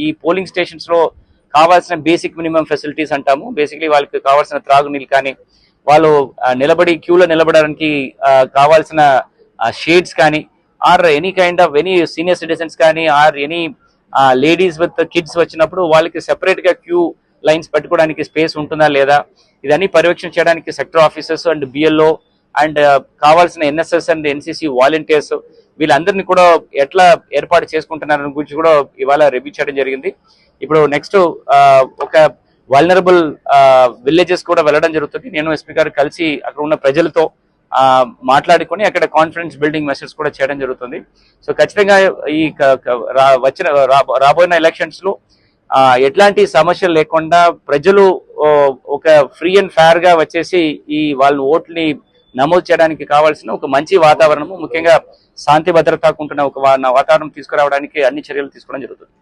ఈ polling stations లో కావాల్సిన బేసిక్ మినిమం ఫెసిలిటీస్ అంటాము. బేసిక్లీ వాళ్ళకి కావాల్సిన త్రాగునీళ్ళు కానీ, వాళ్ళు నిలబడి క్యూలో నిలబడడానికి కావాల్సిన షేడ్స్ కానీ, or any kind of any senior citizens కానీ, or any ladies with kids వచ్చినప్పుడు వాళ్ళకి సెపరేట్ గా క్యూ లైన్స్ పెట్టుకోవడానికి స్పేస్ ఉంటుందా లేదా, ఇదన్నీ పర్యవేక్షణ చేయడానికి sector officers and BLO and కావాల్సిన ఎన్ఎస్ఎస్ అండ్ ఎన్సిసి వాలంటీర్స్ వీళ్ళందరినీ కూడా ఎట్లా ఏర్పాటు చేసుకుంటున్నారని గురించి కూడా ఇవాళ రివ్యూ చేయడం జరిగింది. ఇప్పుడు నెక్స్ట్ ఒక వల్నరబుల్ విలేజెస్ కూడా వెళ్ళడం జరుగుతుంది. నేను ఎస్పీ గారు కలిసి అక్కడ ఉన్న ప్రజలతో మాట్లాడుకొని అక్కడ కాన్ఫిడెన్స్ బిల్డింగ్ మెషర్స్ కూడా చేయడం జరుగుతుంది. సో ఖచ్చితంగా ఈ రాబోయిన ఎలక్షన్స్ లో ఎట్లాంటి సమస్యలు లేకుండా ప్రజలు ఒక ఫ్రీ అండ్ ఫేర్ గా వచ్చేసి వాళ్ళు ఓట్లని నమోదు చేయడానికి కావాల్సిన ఒక మంచి వాతావరణము, ముఖ్యంగా శాంతి భద్రతకు ఉంటున్న ఒక వాతావరణం తీసుకురావడానికి అన్ని చర్యలు తీసుకోవడం జరుగుతుంది.